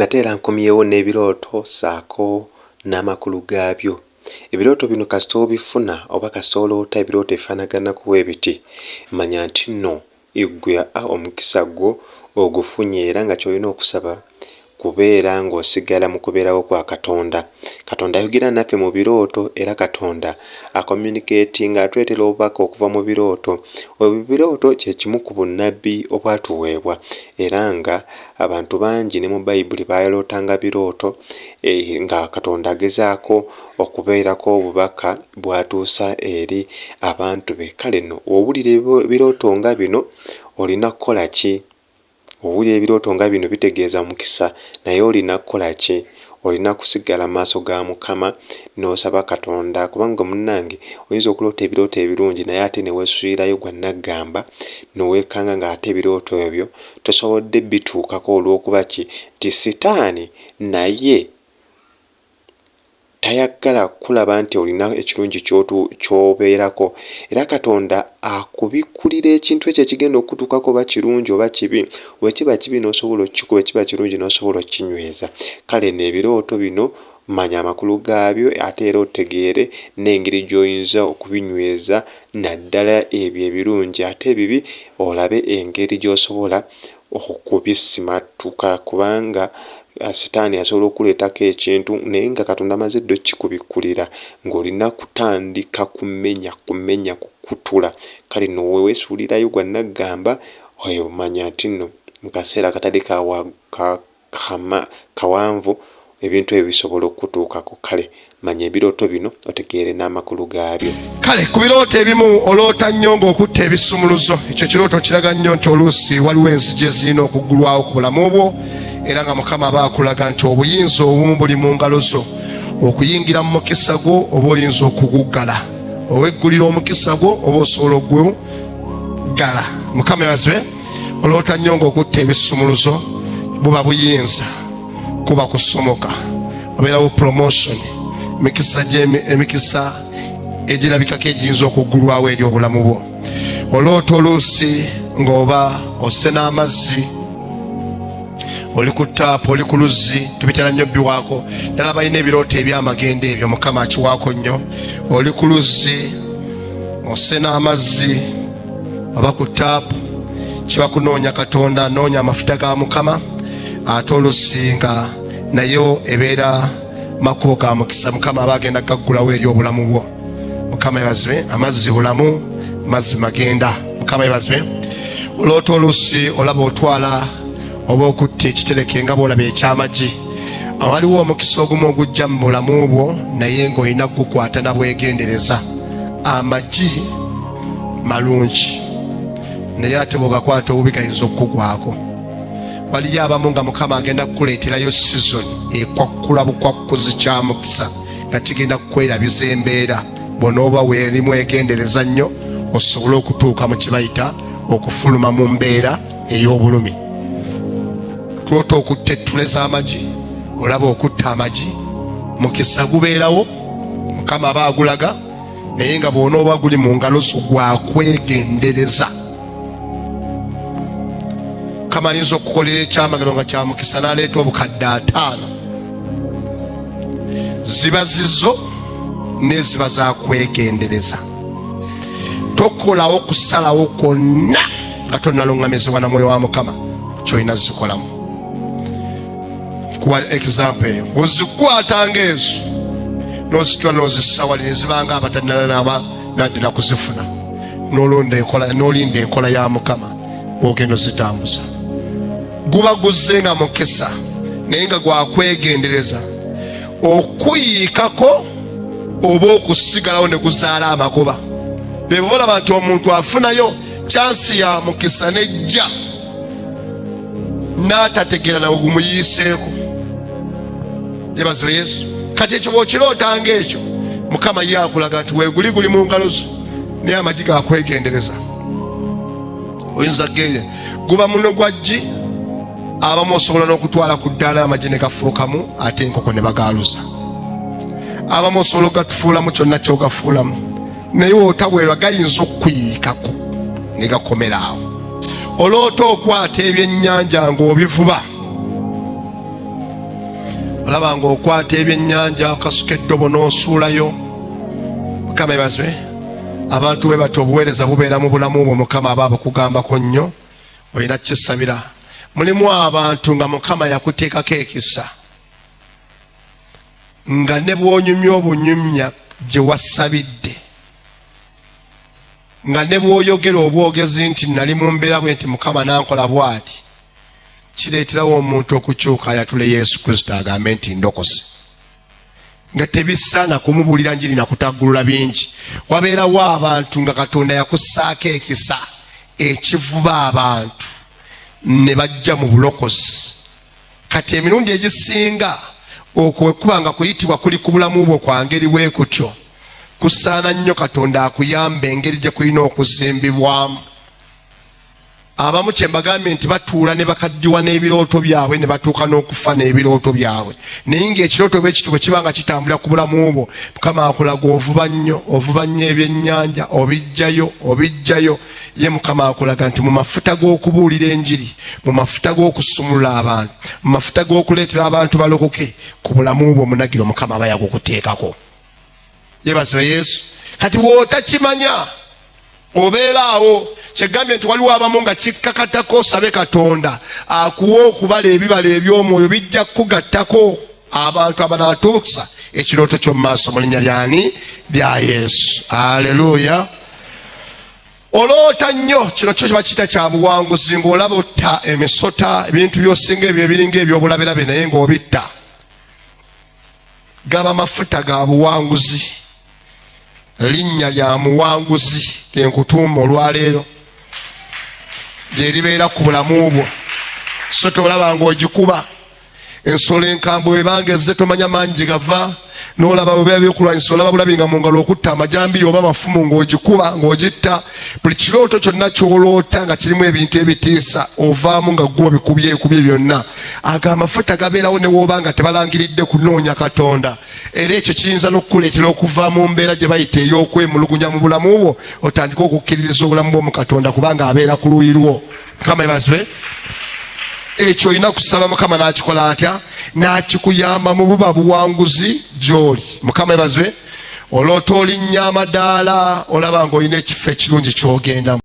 Nateera nkomyewo n'ebirooto saako n'amakulu gaabyo. Ebirooto bino kasita obifuna oba kasita oloota ebirooto ebifaanaganaku bw'ebiti, manya nti nno ggwe omukisa gwo ogufunye era nga ky'olina okusaba kubeera ng'osigala mu kubeerawo kwa Katonda. Katonda ayogera naffe mu birooto era Katonda akomunikeetinga atuleetera obubaka okuva mu birooto. Ebirooto kye kimu ku bunnabbi obwatuweebwa era nga abantu bangi ne mu Bayibuli baalootanga birooto nga Katonda agezaako okubeerako obubaka bw'atuusa eri abantu be. Kale nno owulira ebirooto nga bino olina kukola ki? Owulira ebirooto nga bino bitegeeza mukisa, naye olina kukola ki? Olina kusigala mu maaso ga Mukama n'osaba Katonda, kubanga munnange oyinza okuloota ebirooto ebirungi naye ate ne weesuulirayo gwa naggamba n'oweekanga ng'ate ebirooto ebyo tosobodde bituukako olw'okuba ki? Nti Sitaani naye tayagala kulaba nti olina ekirungi ky'obeerako, era Katonda akubikkulira ekintu ekyo ekigenda okutuukako oba kirungi oba kibi. Bwe kiba kibi n'osobola okikuba, bwe kiba kirungi n'osobola okkinyweza. Kale n'ebirooto bino manya amakulu gaabyo ate era otegeere n'engeri gy'oyinza okubinyweza naddala ebyo ebirungi, ate ebibi olabe engeri gy'osobola okubisimatuka, kubanga Sitaani asobola okuleetako ekintu naye nga Katonda amaze dda okikubikkulira ng'olina kutandika kumenya kukutula. Kale nno weesuulirayo gwa naggamba oyo manya nti nno mu kaseera akatali kawanvu ebintu ebyo bisobola okutuukako. Kale manya ebirooto bino otegeere n'amakulu gaabyo. Kale ku birooto ebimu oloota nnyo ng'okutta ebisumuluzo. Ekyo kirooto kiraga nnyo nti oluusi waliwo enzigi ezirina okuggulwawo ku bulamu bwo, era nga Mukama aba akulaga nti obuyinza obumu buli mu ngalo zo okuyingira mu mukisa gwo oba oyinza okuguggala. Oweggulira omukisa gwo oba osobola okuguggala. Mukama yabazwe. Oloota nnyo ng'okutta ebisumuluzo, buba buyinza, kuba kusomoka, obeerawo promotion, emikisa egirabikako egiyinza okuggulwawo eri obulamu bwo. Oloota oluusi ng'oba osse n'amazzi, oli ku taapu, oli ku luzzi, tubitera nnyo biwaako. Ddala balina ebirooto ebyamagendo ebyo Mukama akiwaako nnyo. Oli ku luzzi osse n'amazzi oba ku taapu, kiba kunoonya Katonda, noonya amafuta ga Mukama. Ate oluusi nga nayo ebeera makubo ga mukisa, Mukama aba agenda gaggulawo eri obulamu bwo. Mukama yabazwe. Amazzi bulamu, mazzi magenda. Mukama yabazwe. Oloota oluusi olaba otwala oba okutta ekitereke nga bw'olaba ekyamagi. Waliwo omukisa ogumu ogujja mu bulamu bwo naye ng'olina kugukwata na bwegendereza. Amagi malungi naye ate bw'ogakwata obubi gayinza okukugwako. Waliyo abamu nga Mukama agenda kukuleeterayo sizoni ekwakkula bukwakkuzi kya mukisa nga kigenda kukwerabiza embeera. Bw'onooba weerimu egendereza nnyo osobole okutuuka mu kibayita okufuluma mu mbeera ey'obulumi. Tuloota okutta ettule z'amagi, olaba okutta amagi, mukisa gubeerawo, Mukama aba agulaga, naye nga bw'onooba guli mu ngalo zo gwakwegendereza. Mukama ayinza okukolera ekyamagero nga kya mukisa n'aleeta obukadde 5. Ziba zizo n'eziba za kwegendereza. Tokolawo kusalawo kwonna nga tonnalungamizibwa na mwoyo wa Mukama ky'olina zikolamu. Kuba example eyo, ozikwatanga ezo n'ozitwala n'ozissa wali ne zibanga abatannalaba nadde na kuzifuna, n'olinda enkola ya Mukama bw'ogenda ozitambuza. Guba guzze nga mukisa naye nga gwakwegendereza. Okuyiikako oba okusigalawo ne guzaala amagoba. Be bolaba nti omuntu afunayo chansi ya mukisa nejja n'atategeera nawe gumuyiiseeko. Yebazibe Yesu. Kati ekyo bw'okirootanga ekyo, Mukama ye akulaga nti weeguli guli mu ngalo zo naye amagi gakwegendereza. Oyinza geye guba muno gwaggi, abamu osobola n'okutwala ku ddaala amagi ne gafuukamu ate enkoko ne bagaaluza. Abamu osobola okugatufuulamu kyonna ky'ogafuulamu naye otabwerwa gayinza okukuyiikako ne gakomera awo. Oloota okwata ebyennyanja ng'obivuba olaba ng'okwata ebyennyanja okasuka eddobo n'osuulayo. Mukama ebazwe. Abantu bwe batyo obuweereza bubeera mu bulamu bwo Mukama aba abukugambako nnyo, olina kyesabira. Mulimu abantu nga Mukama yakuteekako ekisa, nga ne bw'onyumya obunyumya gye wasabidde, nga ne bw'oyogera obwogezi nti nali mu mbeera bwe nti Mukama nankola bw'ati, kireeterawo omuntu okukyuka ayatule Yesu Kristo agambe nti ndokose. Nga tebisaana kumubuulira njiri na kutaggulula bingi. Wabeerawo abantu nga Katonda yakussaako ekisa ekivuba abantu ne bajja mu bulokozi. Kati emirundi egisinga okwekuba nga kuyitibwa kuli ku bulamu bwo kwa ngeri bwe kutyo, kusaana nnyo Katonda akuyamba engeri gye kulina okuzimbibwamu. Abamu kye mbagambye nti batuula ne bakaddiwa n'ebirooto byabwe ne batuuka n'okufa n'ebirooto byabwe. Naye ng'ekirooto bwe kityo bwe kiba nga kitambulira ku bulamu bwo, Mukama akulaga ovuba nnyo ebyennyanja, obijjayo. Ye Mukama akulaga nti mu mafuta g'okubuulira enjiri, mu mafuta g'okusumulula abantu, mu mafuta g'okuleetera abantu balokoke, ku bulamu bwo munagiro Mukama aba yakukuteekako. Yeebazibwe Yesu. Kati bw'otakimanya obeera awo, kyegambye nti waliwo abamu nga kikkakatako osabe Katonda akuwa okubala ebibala eby'omwoyo bijja kugattako abantu abanaatuusa ekirooto ky'omu maaso mu linnya lyani? Lya Yesu. Aleluya. Oloota nnyo, kino kyo kiba kiyita kya buwanguzi, ng'olaba otta emisota, ebintu by'osinga ebyo ebiringa eby'obulabirabe naye ng'obitta. Gaba mafuta ga buwanguzi, linnya lya muwanguzi lyenkutuuma olwaleero, gye libeera ku bulamu bwo. So tolaba ng'ogikuba ensolo enkambwe bwebanga ezze tomanya mangi gava, n'olaba bwe biba byokulwanyisa olaba bulabi nga mu ngalo okutta amajambiya oba amafumu ng'ogikuba ng'ogitta. Buli kirooto kyonna ky'oloota nga kirimu ebintu ebitiisa ovaamu nga ggwe obikubye byonna. Ago amafuta gabeerawo ne w'oba nga tebalangiridde kunoonya Katonda, era ekyo kiyinza n'okukuleetera okuva mu mbeera gye bayita ey'okwemulugunya mu bulamu bwo, otandike okukkiririza obulamu bwo mu Katonda kubanga abeera ku luuyi lwo. Mukama ebazibwe. Ekyo olina kusaba Mukama n'akikola atya? N'akikuyamba mu buba buwanguzi gy'oli. Mukama ebazibwe. Oloota olinnya amadaala olaba ng'olina ekifo ekirungi ky'ogendamu.